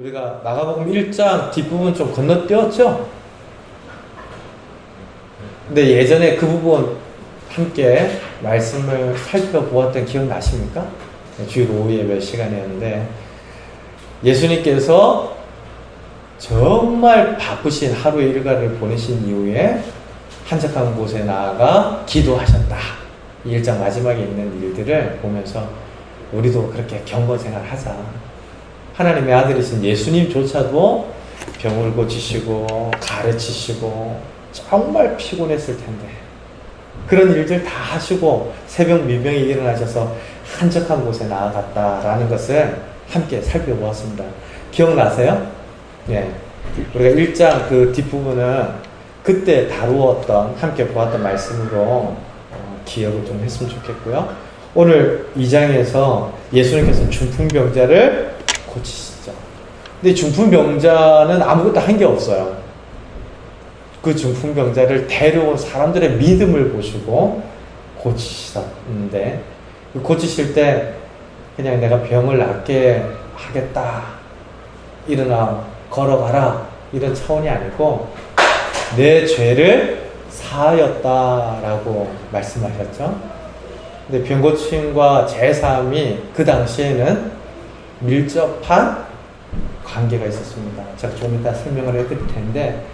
우리가 마가복음 1장 뒷부분 좀 건너뛰었죠? 근데 예전에 그 부분 함께 말씀을 살펴보았던 기억 나십니까? 주일 오후 예배 시간이었는데 예수님께서 정말 바쁘신 하루 일과를 보내신 이후에 한적한 곳에 나아가 기도하셨다. 1장 마지막에 있는 일들을 보면서 우리도 그렇게 경건생활 하자. 하나님의 아들이신 예수님조차도 병을 고치시고 가르치시고 정말 피곤했을 텐데 그런 일들 다 하시고 새벽 미명에 일어나셔서 한적한 곳에 나아갔다라는 것을 함께 살펴보았습니다. 기억나세요? 예. 우리가 1장 그 뒷부분은 그때 다루었던 함께 보았던 말씀으로 기억을 좀 했으면 좋겠고요. 오늘 2장에서 예수님께서 중풍병자를 고치시죠. 근데 중풍병자는 아무것도 한 게 없어요. 그 중풍병자를 데려온 사람들의 믿음을 보시고 고치셨는데 고치실 때 그냥 내가 병을 낫게 하겠다, 일어나 걸어가라 이런 차원이 아니고 내 죄를 사하였다라고 말씀하셨죠. 근데 병고침과 제사함이 그 당시에는 밀접한 관계가 있었습니다. 제가 좀 이따 설명을 해드릴 텐데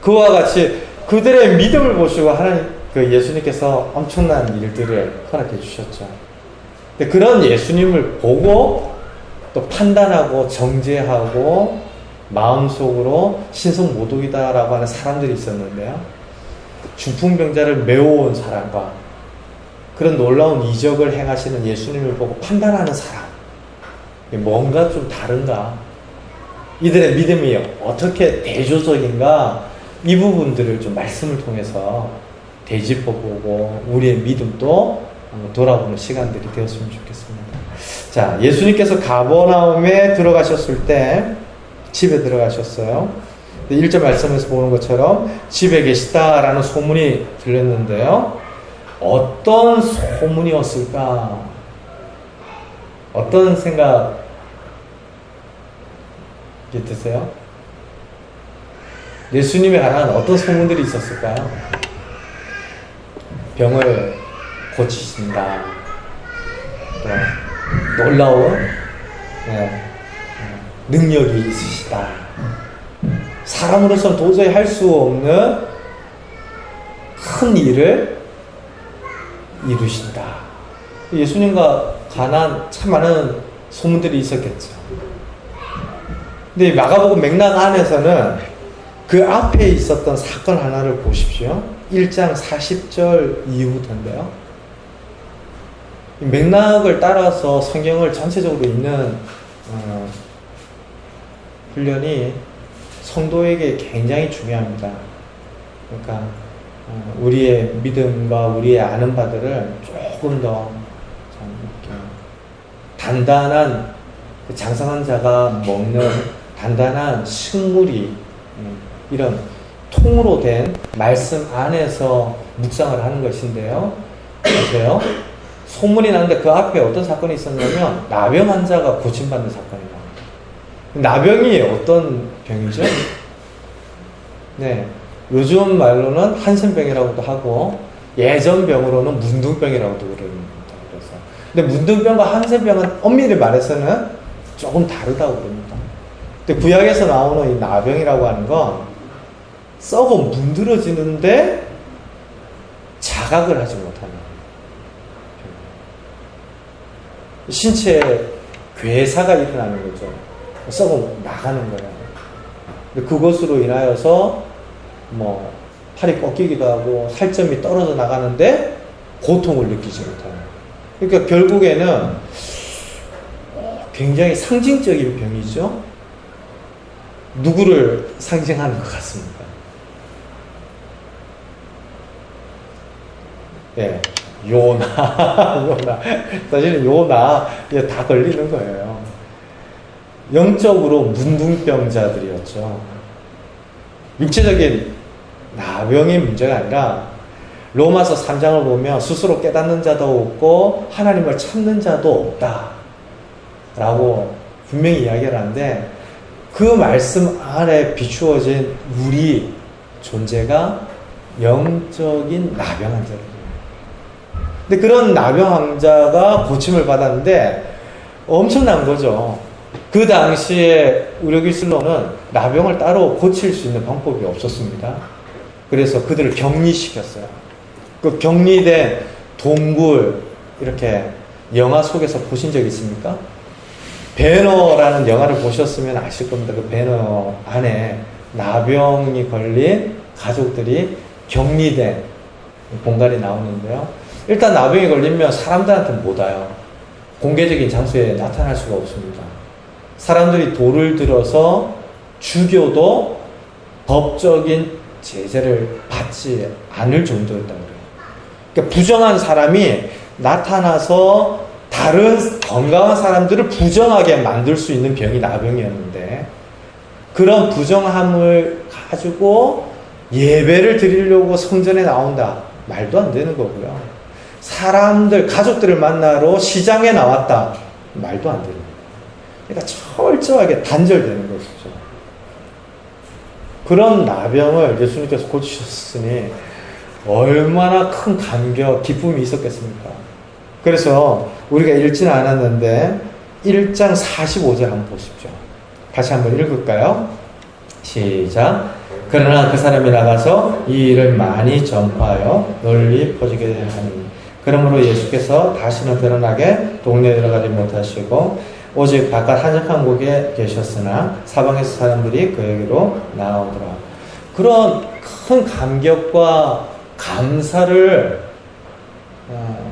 그와 같이 그들의 믿음을 보시고 하나님 그 예수님께서 엄청난 일들을 허락해 주셨죠. 근데 그런 예수님을 보고 또 판단하고 정죄하고 마음속으로 신성모독이다라고 하는 사람들이 있었는데요. 중풍병자를 메워온 사람과 그런 놀라운 이적을 행하시는 예수님을 보고 판단하는 사람, 뭔가 좀 다른가? 이들의 믿음이 어떻게 대조적인가? 이 부분들을 좀 말씀을 통해서 되짚어보고 우리의 믿음도 돌아보는 시간들이 되었으면 좋겠습니다. 자, 예수님께서 가버나움에 들어가셨을 때 집에 들어가셨어요. 1절 말씀에서 보는 것처럼 집에 계시다라는 소문이 들렸는데요. 어떤 소문이었을까? 어떤 생각이 드세요? 예수님에 관한 어떤 소문들이 있었을까요? 병을 고치신다. 또 놀라운 능력이 있으시다. 사람으로서는 도저히 할 수 없는 큰 일을 이루신다. 예수님과 관한 참 많은 소문들이 있었겠죠. 근데 마가복음 맥락 안에서는 그 앞에 있었던 사건 하나를 보십시오. 1장 40절 이후부터인데요. 맥락을 따라서 성경을 전체적으로 읽는 훈련이 성도에게 굉장히 중요합니다. 그러니까 우리의 믿음과 우리의 아는 바들을 조금 더 단단한 장성한 자가 먹는 단단한 식물이 이런 통으로 된 말씀 안에서 묵상을 하는 것인데요. 보세요. 소문이 나는데 그 앞에 어떤 사건이 있었냐면 나병 환자가 고침받는 사건이 나옵니다. 나병이 어떤 병이죠? 네, 요즘 말로는 한센병이라고도 하고 예전 병으로는 문둥병이라고도 그럽니다. 그래서 근데 문둥병과 한센병은 엄밀히 말해서는 조금 다르다고 그럽니다. 근데 구약에서 나오는 이 나병이라고 하는 건 썩어 문드러지는데 자각을 하지 못하는 신체에 괴사가 일어나는 거죠. 썩어 나가는 거예요. 근데 그것으로 인하여서 뭐 팔이 꺾이기도 하고 살점이 떨어져 나가는데 고통을 느끼지 못하는. 그러니까 결국에는 굉장히 상징적인 병이죠. 누구를 상징하는 것 같습니까? 네, 요나. 요나. 사실은 요나 다 걸리는 거예요. 영적으로 문둥병자들이었죠. 육체적인 나병의 문제가 아니라 로마서 3장을 보면 스스로 깨닫는 자도 없고 하나님을 찾는 자도 없다 라고 분명히 이야기를 하는데 그 말씀 안에 비추어진 우리 존재가 영적인 나병 환자예요. 근데 그런 나병 환자가 고침을 받았는데 엄청난 거죠. 그 당시에 의료기술로는 나병을 따로 고칠 수 있는 방법이 없었습니다. 그래서 그들을 격리시켰어요. 그 격리된 동굴, 이렇게 영화 속에서 보신 적 있습니까? 배너라는 영화를 보셨으면 아실 겁니다. 그 배너 안에 나병이 걸린 가족들이 격리된 공간이 나오는데요. 일단 나병이 걸리면 사람들한테 못 와요. 공개적인 장소에 나타날 수가 없습니다. 사람들이 돌을 들어서 죽여도 법적인 제재를 받지 않을 정도였다고 그래요. 그러니까 부정한 사람이 나타나서 다른 건강한 사람들을 부정하게 만들 수 있는 병이 나병이었는데, 그런 부정함을 가지고 예배를 드리려고 성전에 나온다. 말도 안 되는 거고요. 사람들, 가족들을 만나러 시장에 나왔다. 말도 안 되는 거예요. 그러니까 철저하게 단절되는 것이죠. 그런 나병을 예수님께서 고치셨으니 얼마나 큰 감격, 기쁨이 있었겠습니까? 그래서 우리가 읽지는 않았는데 1장 45절 한번 보십시오. 다시 한번 읽을까요? 시작. 그러나 그 사람이 나가서 이 일을 많이 전파하여 널리 퍼지게 하니, 그러므로 예수께서 다시는 드러나게 동네에 들어가지 못하시고 오직 바깥 한적한 곳에 계셨으나 사방에서 사람들이 그에게로 나오더라. 그런 큰 감격과 감사를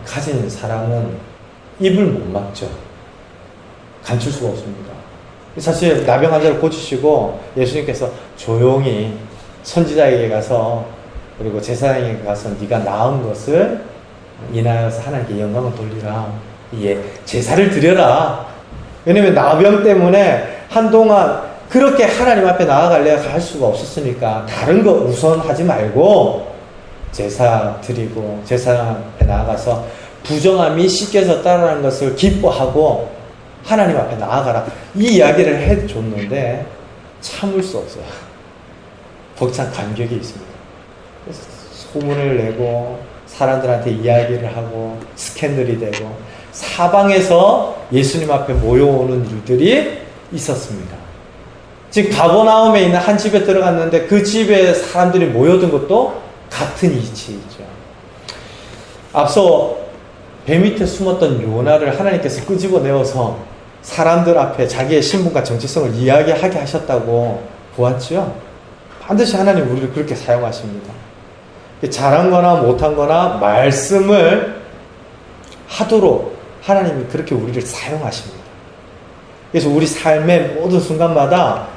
가진 사람은 입을 못 막죠. 감출 수가 없습니다. 사실 나병 환자를 고치시고 예수님께서 조용히 선지자에게 가서, 그리고 제사장에게 가서 네가 나은 것을 인하여서 하나님께 영광을 돌리라. 예, 제사를 드려라. 왜냐면 나병 때문에 한동안 그렇게 하나님 앞에 나아가려고 할 수가 없었으니까 다른 거 우선 하지 말고 제사 드리고 제사 앞에 나아가서 부정함이 씻겨졌다는 것을 기뻐하고 하나님 앞에 나아가라. 이 이야기를 해줬는데 참을 수 없어요. 벅찬 감격이 있습니다. 그래서 소문을 내고 사람들한테 이야기를 하고 스캔들이 되고 사방에서 예수님 앞에 모여오는 일들이 있었습니다. 지금 가버나움에 있는 한 집에 들어갔는데 그 집에 사람들이 모여든 것도 같은 이치이죠. 앞서 배 밑에 숨었던 요나를 하나님께서 끄집어내어서 사람들 앞에 자기의 신분과 정체성을 이야기하게 하셨다고 보았죠. 반드시 하나님 우리를 그렇게 사용하십니다. 잘한 거나 못한 거나 말씀을 하도록 하나님이 그렇게 우리를 사용하십니다. 그래서 우리 삶의 모든 순간마다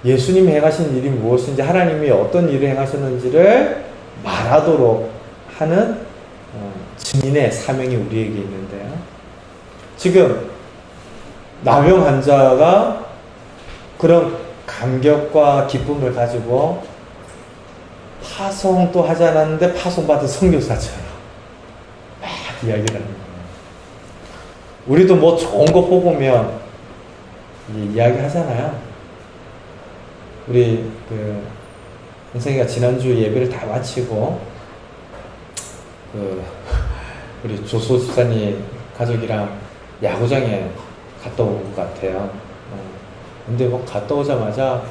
예수님이 행하신 일이 무엇인지, 하나님이 어떤 일을 행하셨는지를 말하도록 하는 증인의 사명이 우리에게 있는데요. 지금 나병 환자가 그런 감격과 기쁨을 가지고 파송도 하지 않았는데 파송받은 선교사처럼 막 이야기를 하는 거예요. 우리도 뭐 좋은 거 뽑으면 이야기 하잖아요. 우리 선생님가 지난주 예배를 다 마치고 우리 조소 집사님 가족이랑 야구장에 갔다 온 것 같아요. 근데 뭐 갔다 오자마자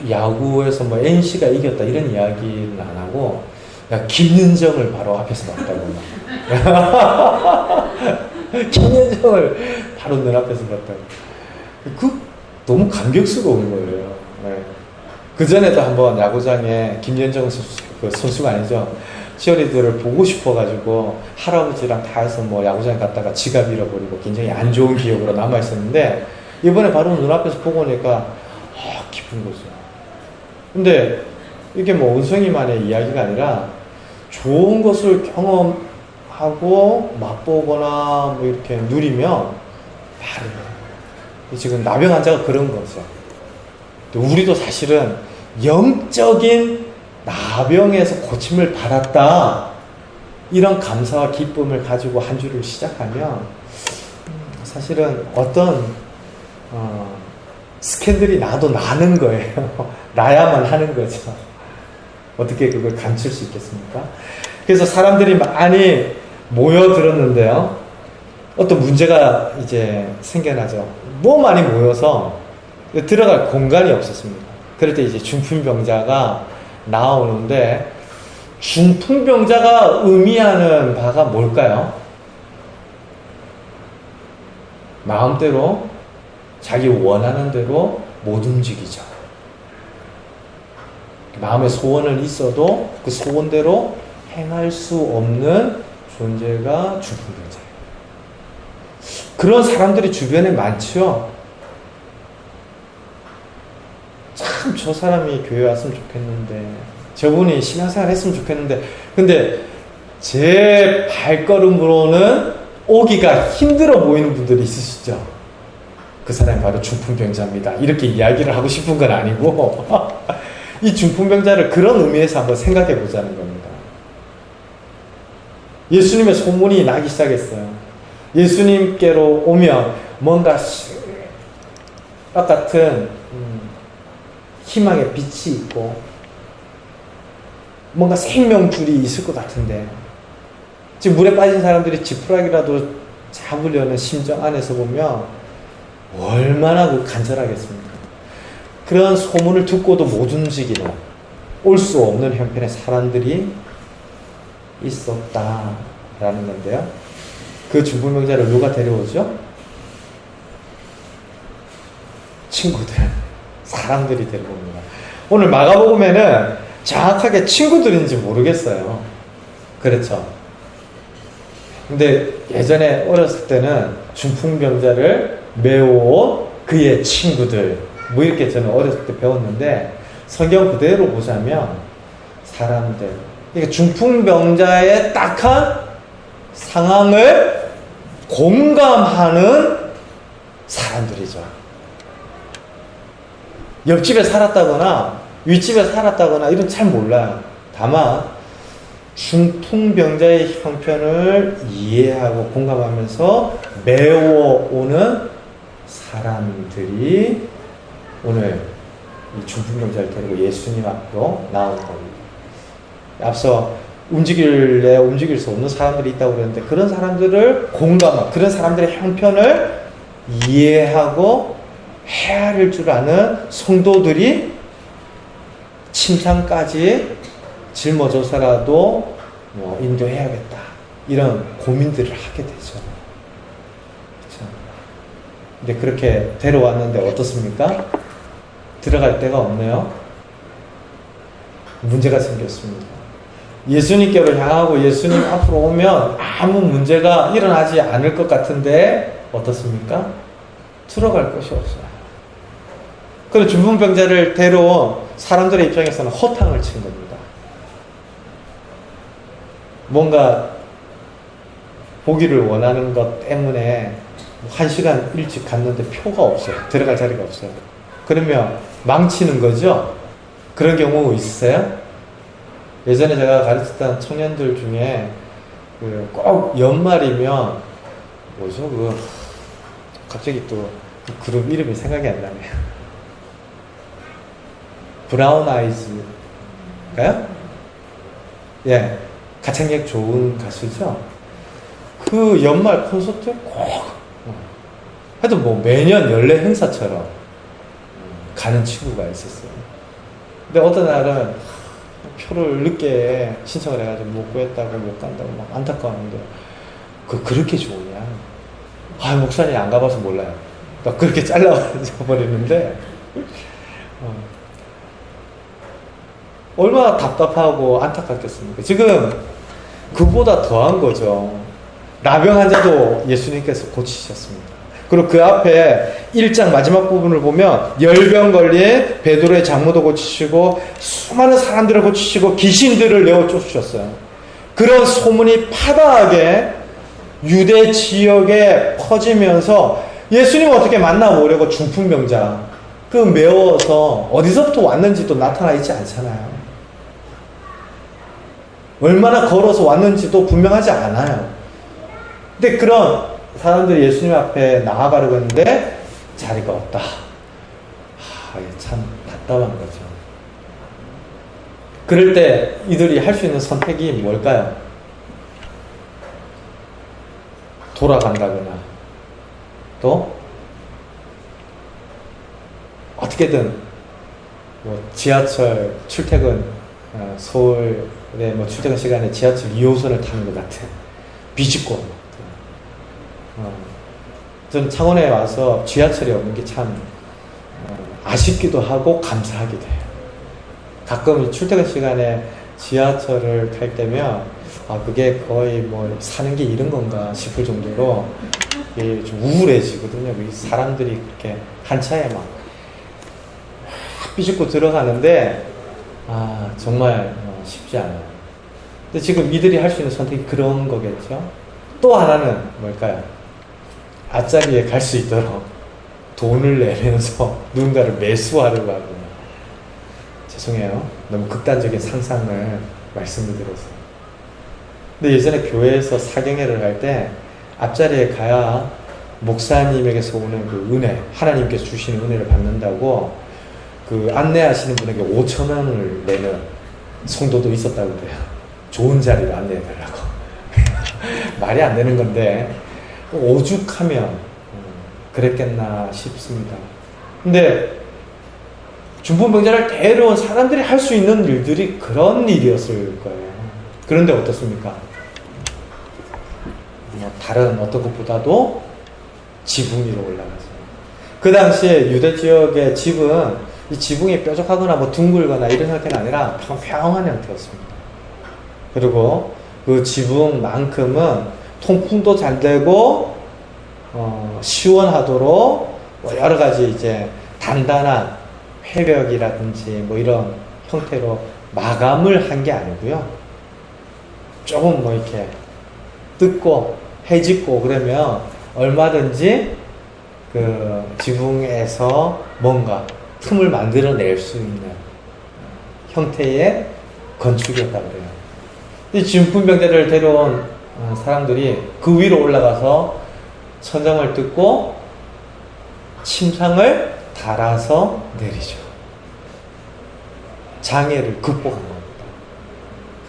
야구에서 뭐 NC가 이겼다 이런 이야기는 안 하고, 야, 김윤정을 바로 앞에서 봤다고. 김윤정을 바로 눈앞에서 봤다고. 너무 감격스러운 거예요. 네. 그 전에도 한번 야구장에 김윤정 선수가 아니죠. 치어리더를 보고 싶어가지고 할아버지랑 다 해서 뭐 야구장에 갔다가 지갑 잃어버리고 굉장히 안 좋은 기억으로 남아있었는데, 이번에 바로 눈앞에서 보고 오니까 기쁜 거죠. 근데 이게 뭐 원성이만의 이야기가 아니라 좋은 것을 경험하고 맛보거나 뭐 이렇게 누리면 바로 지금 나병 환자가 그런 거죠. 우리도 사실은 영적인 나병에서 고침을 받았다, 이런 감사와 기쁨을 가지고 한 주를 시작하면 사실은 어떤 스캔들이 나도 나는 거예요. 나야만 하는 거죠. 어떻게 그걸 감출 수 있겠습니까? 그래서 사람들이 많이 모여들었는데요. 어떤 문제가 이제 생겨나죠. 너무 많이 모여서 들어갈 공간이 없었습니다. 그럴 때 이제 중풍병자가 나오는데, 중풍병자가 의미하는 바가 뭘까요? 마음대로 자기 원하는 대로 못 움직이죠. 마음에 소원은 있어도 그 소원대로 행할 수 없는 존재가 중풍병자예요. 그런 사람들이 주변에 많죠. 참 저 사람이 교회 왔으면 좋겠는데, 저분이 신앙생활 했으면 좋겠는데, 근데 제 발걸음으로는 오기가 힘들어 보이는 분들이 있으시죠. 그 사람이 바로 중풍병자입니다. 이렇게 이야기를 하고 싶은 건 아니고 이 중풍병자를 그런 의미에서 한번 생각해 보자는 겁니다. 예수님의 소문이 나기 시작했어요. 예수님께로 오면 뭔가 딱 같은 희망의 빛이 있고 뭔가 생명줄이 있을 것 같은데, 지금 물에 빠진 사람들이 지푸라기라도 잡으려는 심정 안에서 보면 얼마나 간절하겠습니까? 그런 소문을 듣고도 못 움직이는, 올 수 없는 형편의 사람들이 있었다라는 건데요. 그 중풍병자를 누가 데려오죠? 친구들, 사람들이 데려옵니다. 오늘 마가복음에는 정확하게 친구들인지 모르겠어요. 그렇죠. 근데 예전에 어렸을 때는 중풍병자를 메워온 그의 친구들, 뭐 이렇게 저는 어렸을 때 배웠는데, 성경 그대로 보자면 사람들, 그러니까 중풍병자의 딱한 상황을 공감하는 사람들이죠. 옆집에 살았다거나 윗집에 살았다거나 이런 잘 몰라요. 다만 중풍병자의 형편을 이해하고 공감하면서 메워오는 사람들이 오늘 이 중풍병자를 데리고 예수님 앞으로 나온 겁니다. 앞서 움직일래 움직일 수 없는 사람들이 있다고 그랬는데, 그런 사람들을 공감하고 그런 사람들의 형편을 이해하고 헤아릴 줄 아는 성도들이 침상까지 짊어져서라도 인도해야겠다, 이런 고민들을 하게 되죠. 그렇죠? 근데 그렇게 데려왔는데 어떻습니까? 들어갈 데가 없네요. 문제가 생겼습니다. 예수님께로 향하고 예수님 앞으로 오면 아무 문제가 일어나지 않을 것 같은데 어떻습니까? 들어갈 곳이 없어요. 그리고 중풍병자를 데려온 사람들의 입장에서는 허탕을 친 겁니다. 뭔가 보기를 원하는 것 때문에 1시간 일찍 갔는데 표가 없어요. 들어갈 자리가 없어요. 그러면 망치는 거죠? 그런 경우 있으세요? 예전에 제가 가르쳤던 청년들 중에 꼭 연말이면 뭐죠? 갑자기 또 그 그룹 이름이 생각이 안 나네요. 브라운 아이즈가요? 예, 가창력 좋은 가수죠. 그 연말 콘서트에 꼭 하여튼 뭐 매년 연례 행사처럼 가는 친구가 있었어요. 근데 어떤 날은 표를 늦게 신청을 해가지고 못 구했다고 못 간다고 막 안타까웠는데, 그렇게 좋으냐? 아, 목사님 안 가봐서 몰라요. 막 그렇게 잘라버리는데 얼마나 답답하고 안타깝겠습니까? 지금 그보다 더한 거죠. 나병 환자도 예수님께서 고치셨습니다. 그리고 그 앞에 1장 마지막 부분을 보면 열병 걸린 베드로의 장모도 고치시고 수많은 사람들을 고치시고 귀신들을 내어 쫓으셨어요. 그런 소문이 파다하게 유대 지역에 퍼지면서 예수님을 어떻게 만나보려고 중풍병자 그 메워서 어디서부터 왔는지도 나타나 있지 않잖아요. 얼마나 걸어서 왔는지도 분명하지 않아요. 근데 그런 사람들이 예수님 앞에 나아가려고 했는데 자리가 없다. 참 답답한 거죠. 그럴 때 이들이 할 수 있는 선택이 뭘까요? 돌아간다거나 또 어떻게든 뭐 지하철 출퇴근 서울의 뭐 출퇴근 시간에 지하철 2호선을 타는 것 같은 비집고 전 창원에 와서 지하철이 없는 게 참 아쉽기도 하고 감사하기도 해요. 가끔 출퇴근 시간에 지하철을 탈 때면 그게 거의 뭐 사는 게 이런 건가 싶을 정도로 좀 우울해지거든요. 사람들이 그렇게 한 차에 막 삐죽고 들어가는데 정말 쉽지 않아요. 근데 지금 이들이 할 수 있는 선택이 그런 거겠죠. 또 하나는 뭘까요? 앞자리에 갈 수 있도록 돈을 내면서 누군가를 매수하려고 하거든요. 죄송해요. 너무 극단적인 상상을 말씀을 드려서. 근데 예전에 교회에서 사경회를 할 때 앞자리에 가야 목사님에게서 오는 그 은혜, 하나님께서 주시는 은혜를 받는다고 그 안내하시는 분에게 5,000원을 내는 성도도 있었다고 그래요. 좋은 자리를 안내해달라고. 말이 안 되는 건데 오죽하면 그랬겠나 싶습니다. 근데 중풍병자를 데려온 사람들이 할 수 있는 일들이 그런 일이었을 거예요. 그런데 어떻습니까? 다른 어떤 것보다도 지붕 위로 올라가서 그 당시에 유대 지역의 집은 이 지붕이 뾰족하거나 뭐 둥글거나 이런 형태가 아니라 평평한 형태였습니다. 그리고 그 지붕만큼은 통풍도 잘 되고 시원하도록 뭐 여러 가지 이제 단단한 회벽이라든지 뭐 이런 형태로 마감을 한 게 아니고요. 조금 뭐 이렇게 뜯고 해집고 그러면 얼마든지 그 지붕에서 뭔가 틈을 만들어낼 수 있는 형태의 건축이었다고 그래요. 이 중풍병자를 데려온 사람들이 그 위로 올라가서 천장을 뜯고 침상을 달아서 내리죠. 장애를 극복한 겁니다.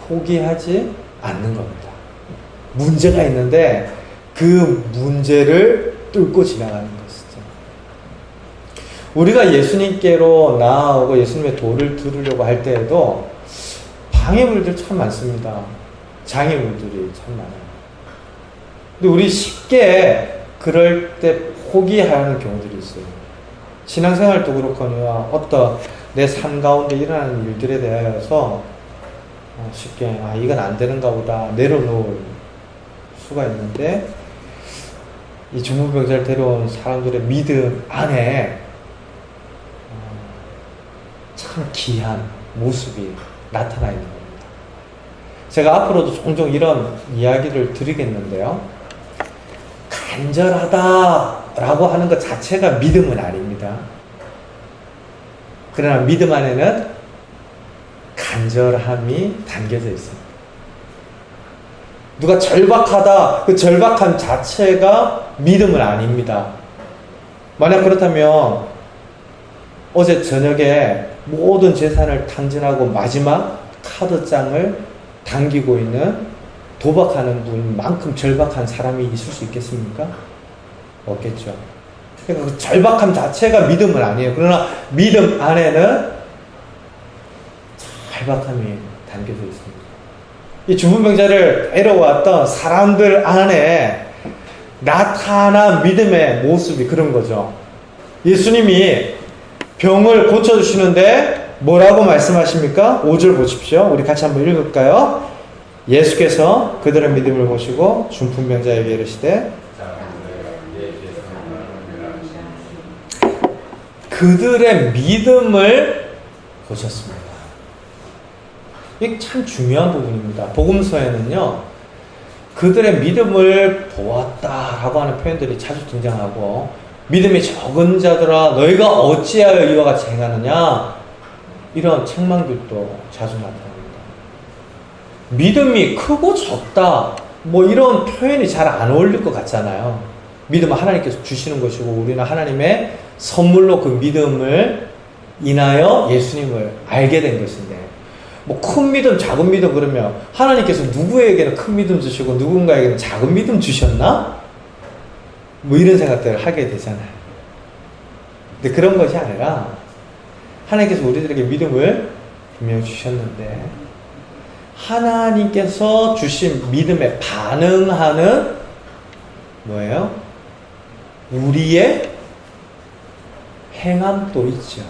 포기하지 않는 겁니다. 문제가 있는데 그 문제를 뚫고 지나가는 것이죠. 우리가 예수님께로 나아오고 예수님의 도를 들으려고 할 때에도 방해물들 참 많습니다. 장애물들이 참 많아요. 근데 우리 쉽게 그럴 때 포기하는 경우들이 있어요. 신앙생활도 그렇거니와 어떤 내 삶 가운데 일어나는 일들에 대해서 쉽게 이건 안 되는가 보다 내려놓을 수가 있는데 이 중풍병자를 데려온 사람들의 믿음 안에 참 귀한 모습이 나타나 있는 겁니다. 제가 앞으로도 종종 이런 이야기를 드리겠는데요. 간절하다라고 하는 것 자체가 믿음은 아닙니다. 그러나 믿음 안에는 간절함이 담겨져 있습니다. 누가 절박하다, 그 절박함 자체가 믿음은 아닙니다. 만약 그렇다면 어제 저녁에 모든 재산을 탕진하고 마지막 카드장을 당기고 있는 도박하는 분만큼 절박한 사람이 있을 수 있겠습니까? 없겠죠. 그러니까 그 절박함 자체가 믿음은 아니에요. 그러나 믿음 안에는 절박함이 담겨져 있습니다. 이 중풍병자를 데려왔던 사람들 안에 나타난 믿음의 모습이 그런 거죠. 예수님이 병을 고쳐주시는데 뭐라고 말씀하십니까? 5절 보십시오. 우리 같이 한번 읽을까요? 예수께서 그들의 믿음을 보시고 중풍병자에게 이르시되 그들의 믿음을 보셨습니다. 이게 참 중요한 부분입니다. 복음서에는요, 그들의 믿음을 보았다라고 하는 표현들이 자주 등장하고, 믿음이 적은 자들아 너희가 어찌하여 이와 같이 행하느냐, 이런 책망들도 자주 나타납니다. 믿음이 크고 적다, 뭐 이런 표현이 잘 안 어울릴 것 같잖아요. 믿음은 하나님께서 주시는 것이고 우리는 하나님의 선물로 그 믿음을 인하여 예수님을 알게 된 것인데, 뭐 큰 믿음, 작은 믿음 그러면 하나님께서 누구에게는 큰 믿음 주시고 누군가에게는 작은 믿음 주셨나? 뭐 이런 생각들을 하게 되잖아요. 근데 그런 것이 아니라 하나님께서 우리들에게 믿음을 분명히 주셨는데, 하나님께서 주신 믿음에 반응하는 뭐예요? 우리의 행함도 있죠.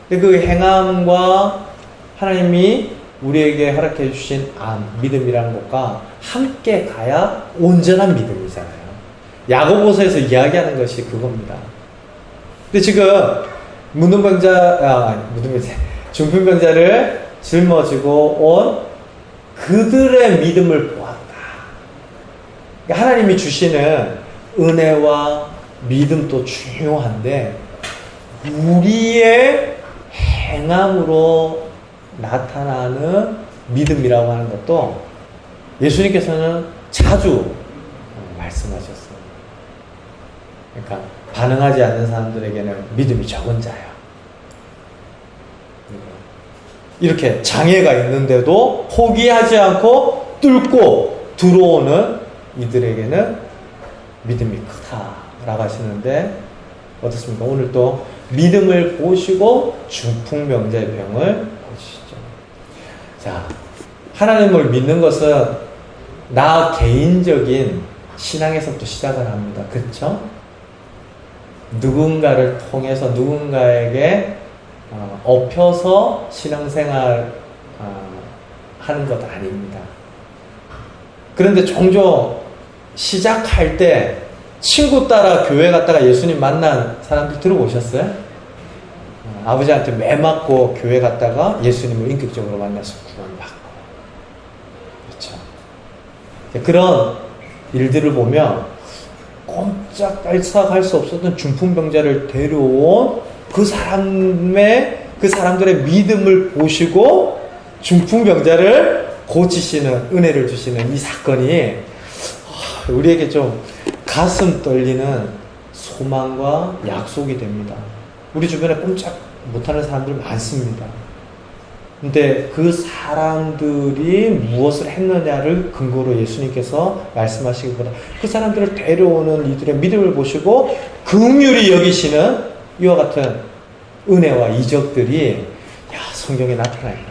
근데 그 행함과 하나님이 우리에게 허락해 주신 믿음이라는 것과 함께 가야 온전한 믿음이잖아요. 야고보서에서 이야기하는 것이 그겁니다. 근데 지금 중풍병자를 짊어지고 온 그들의 믿음을 보았다. 그러니까 하나님이 주시는 은혜와 믿음도 중요한데, 우리의 행함으로 나타나는 믿음이라고 하는 것도 예수님께서는 자주 말씀하셨어요. 그러니까 반응하지 않는 사람들에게는 믿음이 적은 자야. 이렇게 장애가 있는데도 포기하지 않고 뚫고 들어오는 이들에게는 믿음이 크다라고 하시는데, 어떻습니까? 오늘 또 믿음을 보시고 중풍병자의 병을 보시죠. 자, 하나님을 믿는 것은 나 개인적인 신앙에서부터 시작을 합니다. 그렇죠? 누군가를 통해서 누군가에게 업혀서 신앙생활 하는 것 아닙니다. 그런데 종종 시작할 때 친구 따라 교회 갔다가 예수님 만난 사람들 들어보셨어요? 아버지한테 매 맞고 교회 갔다가 예수님을 인격적으로 만나서 구원받고. 그렇죠? 그런 일들을 보면 꼼짝달싹 할 수 없었던 중풍병자를 데려온 그 사람들의 믿음을 보시고 중풍병자를 고치시는, 은혜를 주시는 이 사건이 우리에게 좀 가슴 떨리는 소망과 약속이 됩니다. 우리 주변에 꼼짝 못하는 사람들 많습니다. 근데 그 사람들이 무엇을 했느냐를 근거로 예수님께서 말씀하시기보다 그 사람들을 데려오는 이들의 믿음을 보시고 긍휼히 여기시는 이와 같은 은혜와 이적들이 성경에 나타나 있다.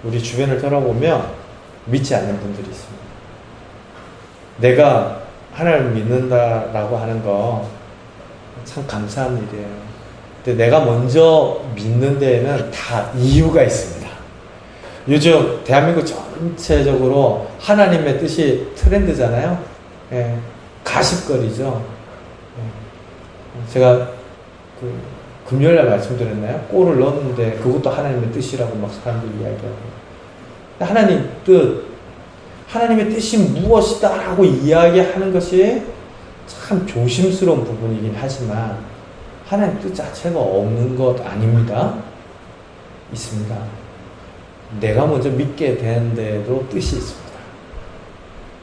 우리 주변을 돌아보면 믿지 않는 분들이 있습니다. 내가 하나님을 믿는다라고 하는 거 참 감사한 일이에요. 근데 내가 먼저 믿는 데에는 다 이유가 있습니다. 요즘 대한민국 전체적으로 하나님의 뜻이 트렌드잖아요. 예, 가십거리죠. 예. 제가 금요일날 말씀드렸나요? 골을 넣었는데 그것도 하나님의 뜻이라고 막 사람들이 이야기하고. 하나님 뜻, 하나님의 뜻이 무엇이다 라고 이야기하는 것이 참 조심스러운 부분이긴 하지만 하나님 뜻 자체가 없는 것 아닙니다. 있습니다. 내가 먼저 믿게 되는데도 뜻이 있습니다.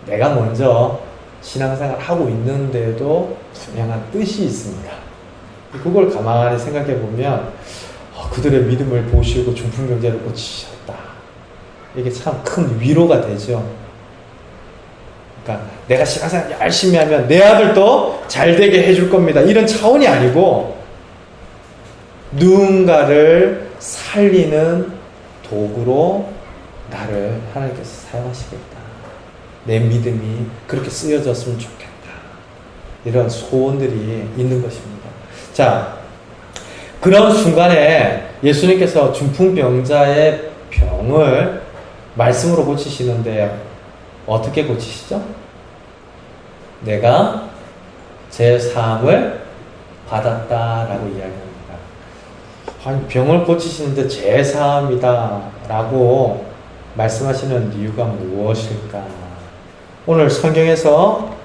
내가 먼저 신앙생활 하고 있는데도 분명한 뜻이 있습니다. 그걸 가만히 생각해 보면 그들의 믿음을 보시고 중풍병자를 고치셨다. 이게 참 큰 위로가 되죠. 그러니까 내가 신앙생활 열심히 하면 내 아들도 잘 되게 해줄 겁니다. 이런 차원이 아니고 누군가를 살리는 도구로 나를 하나님께서 사용하시겠다. 내 믿음이 그렇게 쓰여졌으면 좋겠다. 이런 소원들이 있는 것입니다. 자, 그런 순간에 예수님께서 중풍병자의 병을 말씀으로 고치시는데 어떻게 고치시죠? 내가 제 사함을 받았다라고 이야기합니다. 아니, 병을 고치시는데 제 사함이다라고 말씀하시는 이유가 무엇일까? 오늘 성경에서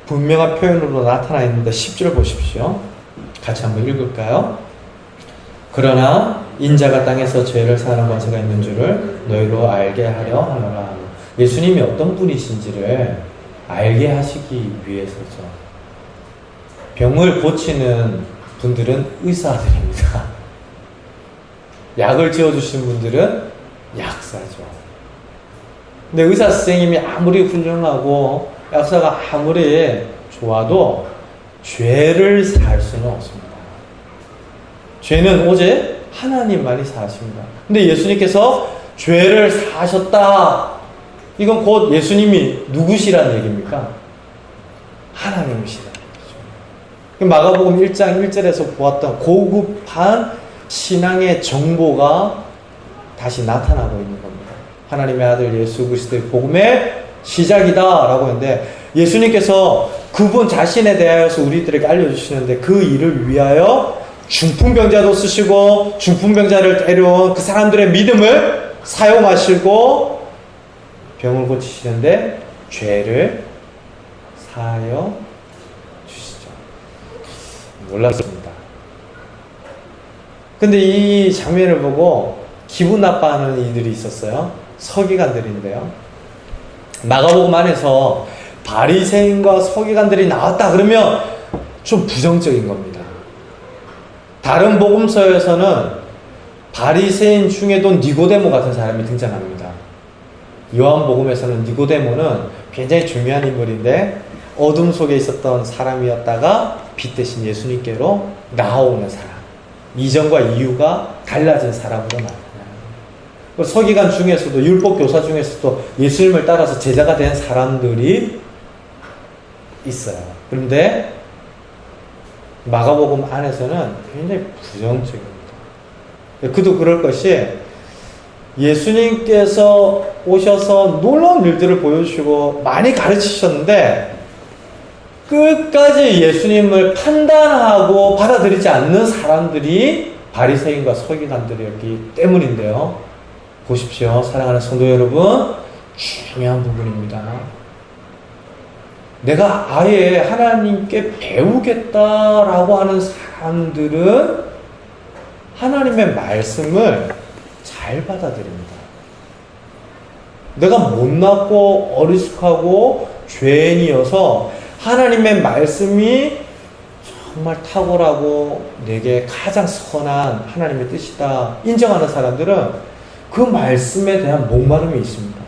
분명한 표현으로 나타나 있는데 10절 보십시오. 같이 한번 읽을까요? 그러나 인자가 땅에서 죄를 사하는 권세가 있는 줄을 너희로 알게 하려 하노라. 예수님이 어떤 분이신지를 알게 하시기 위해서죠. 병을 고치는 분들은 의사들입니다. 약을 지어주시는 분들은 약사죠. 근데 의사 선생님이 아무리 훌륭하고 약사가 아무리 좋아도 죄를 살 수는 없습니다. 죄는 오직 하나님만이 사십니다. 근데 예수님께서 죄를 사셨다. 이건 곧 예수님이 누구시란 얘기입니까? 하나님이시라는 거죠. 마가복음 1장 1절에서 보았던 고급한 신앙의 정보가 다시 나타나고 있는 겁니다. 하나님의 아들 예수 그리스도의 복음의 시작이다 라고 했는데, 예수님께서 그분 자신에 대하여서 우리들에게 알려주시는데, 그 일을 위하여 중풍병자도 쓰시고 중풍병자를 데려온 그 사람들의 믿음을 사용하시고 병을 고치시는데 죄를 사하여 주시죠. 놀랍습니다. 근데 이 장면을 보고 기분 나빠하는 이들이 있었어요. 서기관들인데요. 마가복음 안에서 바리새인과 서기관들이 나왔다 그러면 좀 부정적인 겁니다. 다른 복음서에서는 바리새인 중에도 니고데모 같은 사람이 등장합니다. 요한복음에서는 니고데모는 굉장히 중요한 인물인데, 어둠 속에 있었던 사람이었다가 빛 대신 예수님께로 나아오는 사람, 이전과 이후가 달라진 사람으로 나타나요. 서기관 중에서도, 율법 교사 중에서도 예수님을 따라서 제자가 된 사람들이 있어요. 그런데 마가복음 안에서는 굉장히 부정적입니다. 그도 그럴 것이, 예수님께서 오셔서 놀라운 일들을 보여주시고 많이 가르치셨는데 끝까지 예수님을 판단하고 받아들이지 않는 사람들이 바리새인과 서기관들이었기 때문인데요. 보십시오. 사랑하는 성도 여러분, 중요한 부분입니다. 내가 아예 하나님께 배우겠다라고 하는 사람들은 하나님의 말씀을 잘 받아들입니다. 내가 못났고 어리숙하고 죄인이어서 하나님의 말씀이 정말 탁월하고 내게 가장 선한 하나님의 뜻이다 인정하는 사람들은 그 말씀에 대한 목마름이 있습니다.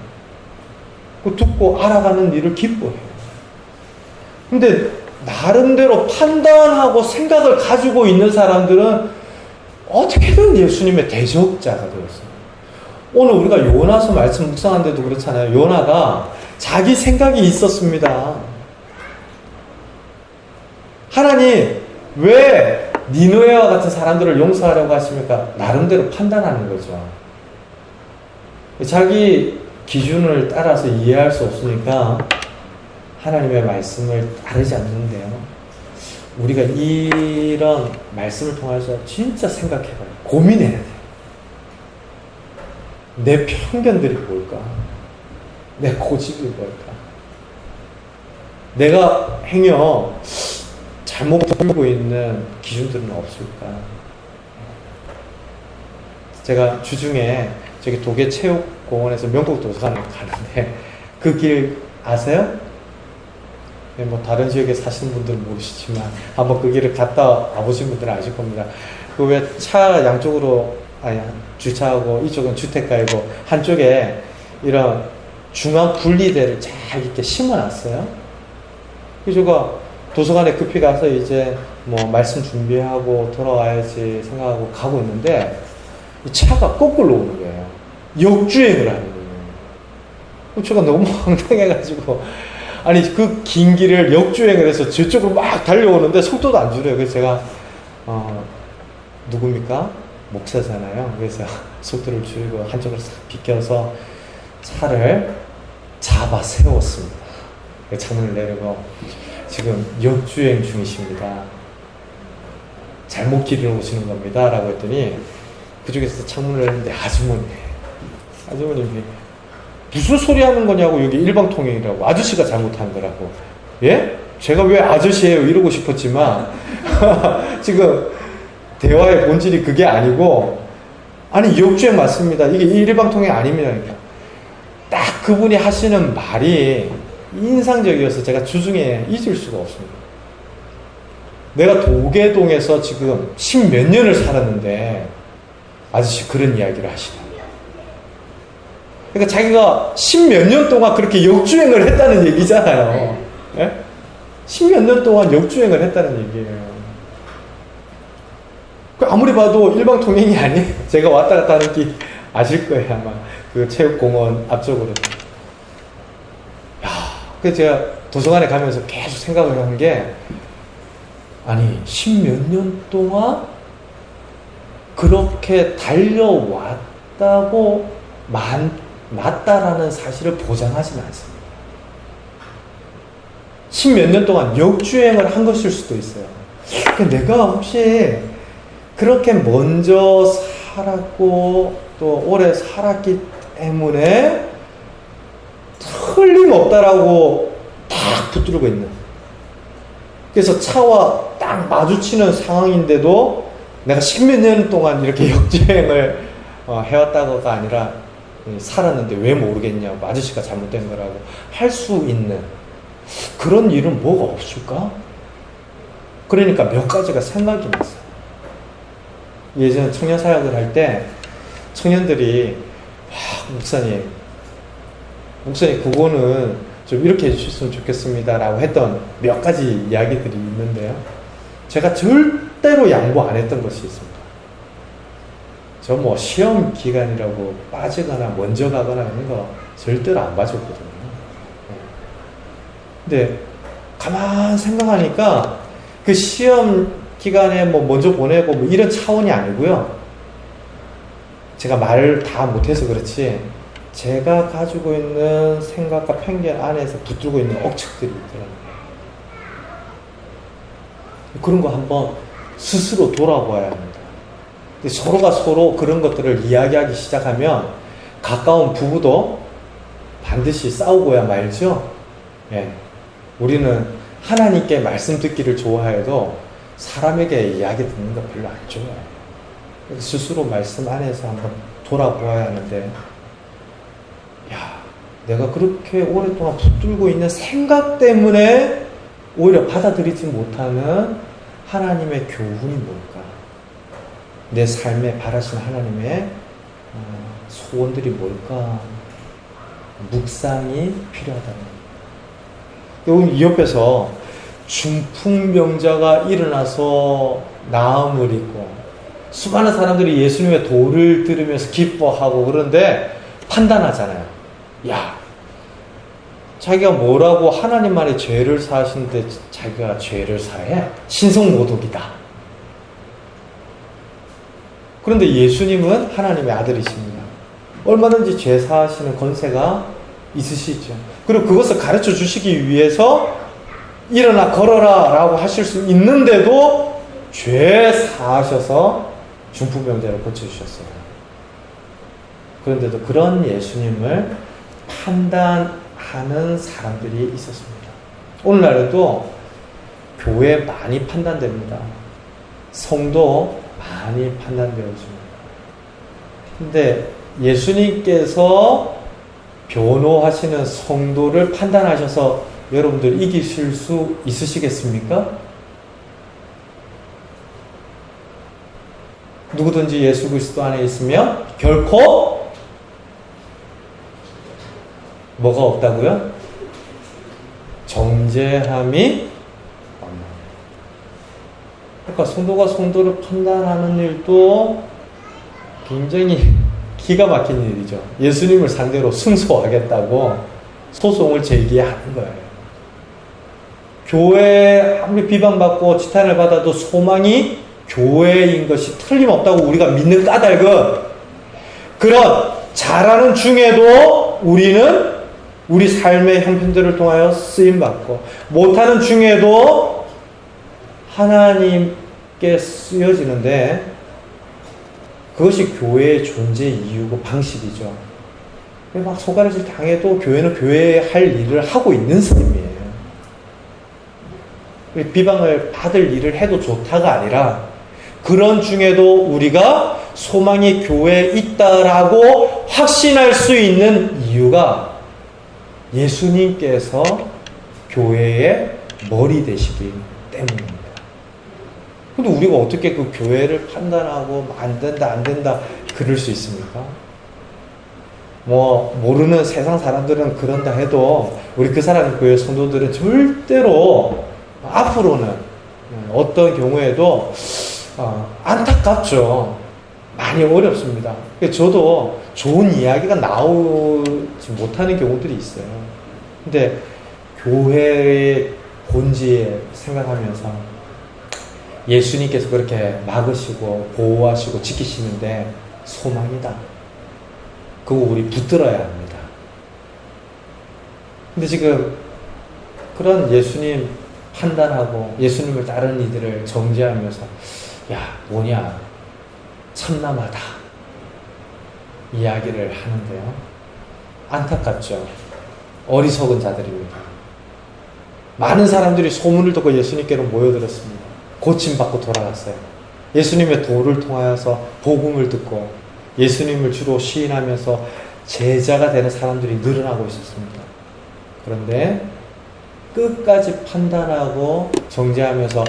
그 듣고 알아가는 일을 기뻐해요. 근데 나름대로 판단하고 생각을 가지고 있는 사람들은 어떻게든 예수님의 대적자가 되었어요. 오늘 우리가 요나서 말씀 묵상한데도 그렇잖아요. 요나가 자기 생각이 있었습니다. 하나님, 왜 니느웨와 같은 사람들을 용서하려고 하십니까? 나름대로 판단하는 거죠. 자기 기준을 따라서 이해할 수 없으니까 하나님의 말씀을 따르지 않는데요. 우리가 이런 말씀을 통해서 진짜 생각해봐요. 고민해야 돼요. 내 편견들이 뭘까? 내 고집이 뭘까? 내가 행여 잘못 보고 있는 기준들은 없을까? 제가 주중에 저기 도계체육공원에서 명곡도서관을 가는데 그 길 아세요? 뭐 다른 지역에 사시는 분들은 모르시지만 한번 그 길을 갔다 와보신 분들은 아실 겁니다. 그 왜 차 양쪽으로 주차하고 이쪽은 주택가이고 한쪽에 이런 중앙 분리대를 잘 이렇게 심어놨어요. 그래서 제가 도서관에 급히 가서 이제 뭐 말씀 준비하고 돌아와야지 생각하고 가고 있는데 이 차가 거꾸로 오는 거예요. 역주행을 하는 거예요. 제가 너무 황당해가지고 아니 그 긴 길을 역주행을 해서 저쪽으로 막 달려오는데 속도도 안 줄여요. 그래서 제가 누굽니까? 목사잖아요. 그래서 속도를 줄이고 한쪽으로 싹 비껴서 차를 잡아 세웠습니다. 창문을 내리고 지금 역주행 중이십니다. 잘못 길을 오시는 겁니다. 라고 했더니 그쪽에서 창문을 열는데 아주머님이 무슨 소리 하는 거냐고, 여기 일방통행이라고, 아저씨가 잘못한 거라고. 예? 제가 왜 아저씨예요 이러고 싶었지만 지금 대화의 본질이 그게 아니고, 아니 역주행 맞습니다. 이게 일방통행 아닙니다. 그러니까 딱 그분이 하시는 말이 인상적이어서 제가 주중에 잊을 수가 없습니다. 내가 도계동에서 지금 10몇 년을 살았는데 아저씨 그런 이야기를 하시더라고요. 그러니까 자기가 10몇 년 동안 그렇게 역주행을 했다는 얘기잖아요. 예? 10몇 년 동안 역주행을 했다는 얘기예요. 아무리 봐도 일방통행이 아니에요. 제가 왔다 갔다 하는 길 아실 거예요, 아마. 그 체육공원 앞쪽으로. 야, 그래서 제가 도서관에 가면서 계속 생각을 하는 게, 아니, 10몇 년 동안 그렇게 달려왔다고 맞다라는 사실을 보장하지는 않습니다. 10몇 년 동안 역주행을 한 것일 수도 있어요. 내가 혹시 그렇게 먼저 살았고 또 오래 살았기 때문에 틀림없다라고 딱 붙들고 있는, 그래서 차와 딱 마주치는 상황인데도 내가 10몇 년 동안 이렇게 역주행을 해왔다고가 아니라 살았는데 왜 모르겠냐, 아저씨가 잘못된 거라고 할 수 있는 그런 일은 뭐가 없을까? 그러니까 몇 가지가 생각이 났어요. 예전에 청년 사역을 할 때 청년들이 목사님 그거는 좀 이렇게 해주셨으면 좋겠습니다 라고 했던 몇 가지 이야기들이 있는데요, 제가 절대로 양보 안 했던 것이 있습니다. 저 뭐 시험 기간이라고 빠지거나 먼저 가거나 하는 거 절대로 안 봐줬거든요. 근데 가만 생각하니까 그 시험 기간에 뭐 먼저 보내고 뭐 이런 차원이 아니고요, 제가 말을 다 못해서 그렇지 제가 가지고 있는 생각과 편견 안에서 붙들고 있는 억측들이 있더라고요. 그런 거 한번 스스로 돌아봐야 합니다. 서로가 서로 그런 것들을 이야기하기 시작하면 가까운 부부도 반드시 싸우고야 말죠. 예. 우리는 하나님께 말씀 듣기를 좋아해도 사람에게 이야기 듣는 거 별로 안 좋아해요. 스스로 말씀 안에서 한번 돌아보아야 하는데, 내가 그렇게 오랫동안 붙들고 있는 생각 때문에 오히려 받아들이지 못하는 하나님의 교훈이 뭘까? 내 삶에 바라신 하나님의 소원들이 뭘까? 묵상이 필요하다는 거예요. 이 옆에서 중풍병자가 일어나서 나음을 입고 수많은 사람들이 예수님의 도를 들으면서 기뻐하고 그런데 판단하잖아요. 야, 자기가 뭐라고 하나님만의 죄를 사하시는데 자기가 죄를 사해? 신성모독이다. 그런데 예수님은 하나님의 아들이십니다. 얼마든지 죄 사하시는 권세가 있으시죠. 그리고 그것을 가르쳐 주시기 위해서 일어나 걸어라 라고 하실 수 있는데도 죄 사하셔서 중풍병자를 고쳐주셨어요. 그런데도 그런 예수님을 판단하는 사람들이 있었습니다. 오늘날에도 교회 많이 판단됩니다. 성도 많이 판단되어집니다. 근데 예수님께서 변호하시는 성도를 판단하셔서 여러분들 이기실 수 있으시겠습니까? 누구든지 예수 그리스도 안에 있으면 결코 뭐가 없다고요? 정죄함이 없는. 그러니까 성도가 성도를 판단하는 일도 굉장히 기가 막힌 일이죠. 예수님을 상대로 승소하겠다고 소송을 제기하는 거예요. 교회 아무리 비방받고 지탄을 받아도 소망이 교회인 것이 틀림없다고 우리가 믿는 까닭은 그런 잘하는 중에도 우리는 우리 삶의 형편들을 통하여 쓰임받고 못하는 중에도 하나님께 쓰여지는데 그것이 교회의 존재 이유고 방식이죠. 막 손가락질 당해도 교회는 교회에 할 일을 하고 있는 사람이에요. 비방을 받을 일을 해도 좋다가 아니라 그런 중에도 우리가 소망이 교회에 있다라고 확신할 수 있는 이유가 예수님께서 교회의 머리 되시기 때문입니다. 근데 우리가 어떻게 그 교회를 판단하고 안 된다 안 된다 그럴 수 있습니까? 뭐 모르는 세상 사람들은 그런다 해도 우리 그 사람 교회 성도들은 절대로 앞으로는 어떤 경우에도 안타깝죠. 많이 어렵습니다. 저도 좋은 이야기가 나오지 못하는 경우들이 있어요. 근데 교회의 본질에 생각하면서 예수님께서 그렇게 막으시고 보호하시고 지키시는데 소망이다. 그거 우리 붙들어야 합니다. 근데 지금 그런 예수님 판단하고 예수님을 따르는 이들을 정죄하면서 야 뭐냐 참남하다 이야기를 하는데요. 안타깝죠. 어리석은 자들입니다. 많은 사람들이 소문을 듣고 예수님께로 모여들었습니다. 고침받고 돌아갔어요. 예수님의 도를 통하여서 복음을 듣고 예수님을 주로 시인하면서 제자가 되는 사람들이 늘어나고 있었습니다. 그런데 끝까지 판단하고 정죄하면서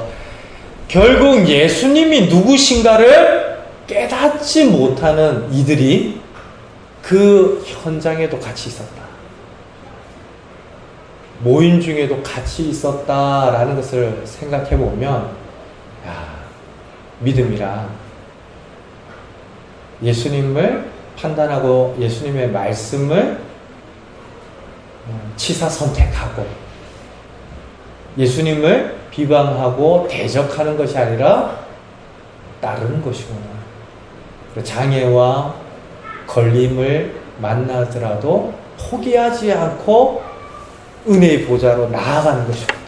결국 예수님이 누구신가를 깨닫지 못하는 이들이 그 현장에도 같이 있었다. 모임 중에도 같이 있었다라는 것을 생각해 보면 믿음이라 예수님을 판단하고 예수님의 말씀을 치사 선택하고 예수님을 비방하고 대적하는 것이 아니라 따르는 것이구나. 장애와 걸림을 만나더라도 포기하지 않고 은혜의 보좌로 나아가는 것입니다.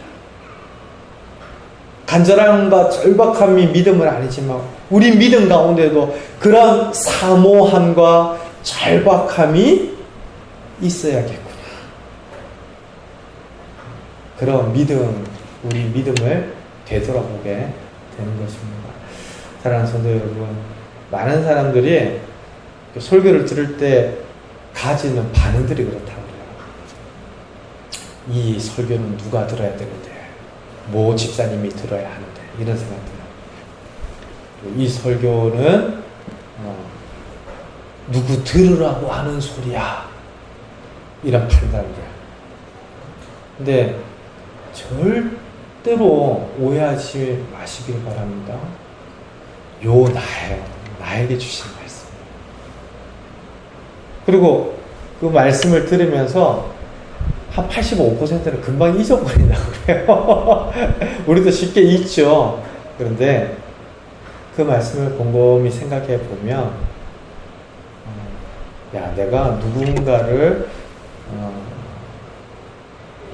간절함과 절박함이 믿음은 아니지만 우리 믿음 가운데도 그런 사모함과 절박함이 있어야겠구나. 그런 믿음, 우리 믿음을 되돌아보게 되는 것입니다. 사랑하는 성도 여러분, 많은 사람들이 설교를 들을 때 가지는 반응들이 그렇다고 해요. 이 설교는 누가 들어야 되는데, 모 집사님이 들어야 하는데, 이런 생각들. 이 설교는 누구 들으라고 하는 소리야, 이런 판단들. 근데 절대로 오해하지 마시길 바랍니다. 요 나에게 주신 말씀. 그리고 그 말씀을 들으면서 한 85%는 금방 잊어버린다고 그래요. 우리도 쉽게 잊죠. 그런데 그 말씀을 곰곰이 생각해 보면 내가 누군가를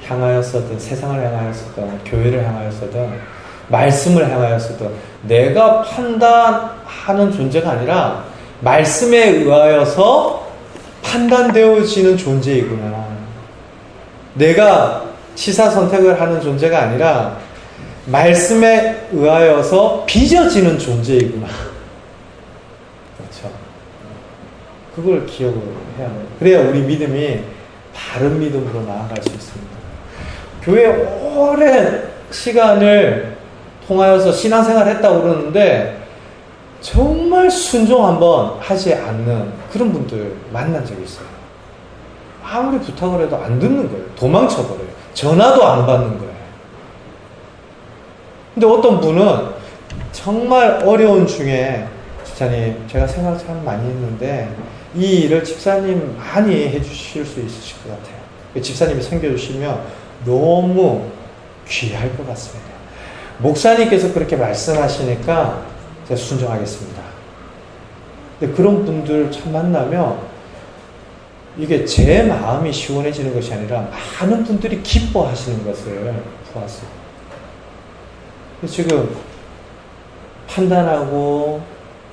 향하였거든, 세상을 향하였거든, 교회를 향하였거든, 말씀을 향하였거든, 내가 판단하는 존재가 아니라 말씀에 의하여서 판단되어지는 존재이구나. 내가 치사 선택을 하는 존재가 아니라 말씀에 의하여서 빚어지는 존재이구나. 그렇죠. 그걸 기억을 해야 해요. 그래야 우리 믿음이 바른 믿음으로 나아갈 수 있습니다. 교회 오랜 시간을 통하여서 신앙생활을 했다고 그러는데 정말 순종 한번 하지 않는 그런 분들 만난 적이 있어요. 아무리 부탁을 해도 안 듣는 거예요. 도망쳐버려요. 전화도 안 받는 거예요. 근데 어떤 분은 정말 어려운 중에 집사님, 제가 생각 참 많이 했는데 이 일을 집사님 많이 해주실 수 있으실 것 같아요. 집사님이 섬겨주시면 너무 귀할 것 같습니다. 목사님께서 그렇게 말씀하시니까 제가 순종하겠습니다. 근데 그런 분들 참 만나면 이게 제 마음이 시원해지는 것이 아니라 많은 분들이 기뻐하시는 것을 보았어요. 지금 판단하고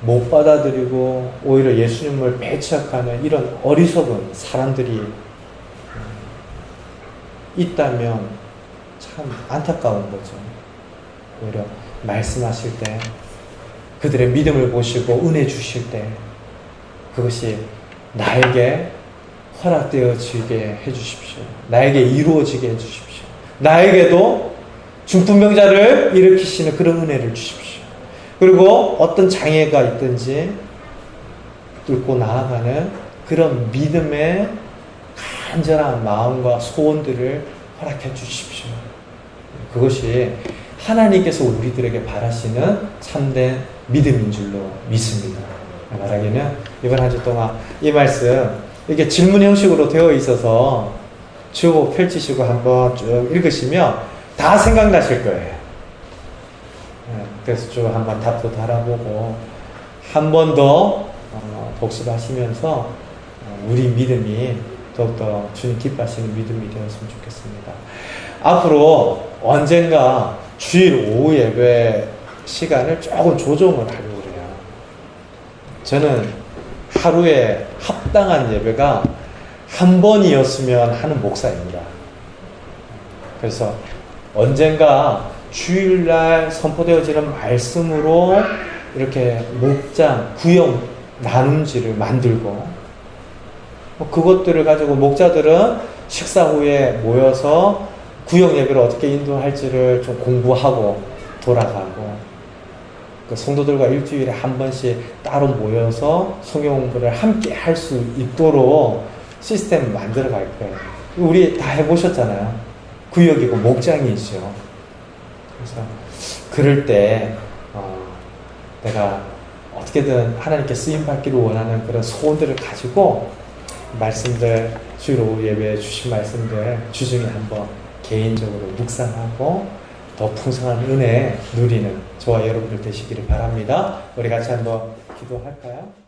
못 받아들이고 오히려 예수님을 배척하는 이런 어리석은 사람들이 있다면 참 안타까운 거죠. 오히려 말씀하실 때 그들의 믿음을 보시고 은혜 주실 때 그것이 나에게 허락되어지게 해주십시오. 나에게 이루어지게 해주십시오. 나에게도 중풍병자를 일으키시는 그런 은혜를 주십시오. 그리고 어떤 장애가 있든지 뚫고 나아가는 그런 믿음의 간절한 마음과 소원들을 허락해 주십시오. 그것이 하나님께서 우리들에게 바라시는 참된 믿음인 줄로 믿습니다. 말하기는 이번 한 주 동안 이 말씀 이게 질문 형식으로 되어 있어서 쭉 펼치시고 한번 쭉 읽으시면 다 생각나실 거예요. 그래서 쭉 한번 답도 달아보고 한 번 더 복습하시면서 우리 믿음이 더욱더 주님 기뻐하시는 믿음이 되었으면 좋겠습니다. 앞으로 언젠가 주일 오후 예배 시간을 조금 조정을 하려고 그래요. 저는 하루에 합당한 예배가 한 번이었으면 하는 목사입니다. 그래서 언젠가 주일날 선포되어지는 말씀으로 이렇게 목장, 구역 나눔지를 만들고 그것들을 가지고 목자들은 식사 후에 모여서 구역 예배를 어떻게 인도할지를 좀 공부하고 돌아가고 그 성도들과 일주일에 한 번씩 따로 모여서 성경 공부를 함께 할 수 있도록 시스템을 만들어 갈 거예요. 우리 다 해보셨잖아요. 구역이고 목장이죠. 그래서 그럴 때 내가 어떻게든 하나님께 쓰임받기를 원하는 그런 소원들을 가지고 말씀들, 주일 오후 예배에 주신 말씀들 주중에 한번 개인적으로 묵상하고 더 풍성한 은혜 누리는 저와 여러분들 되시기를 바랍니다. 우리 같이 한번 기도할까요?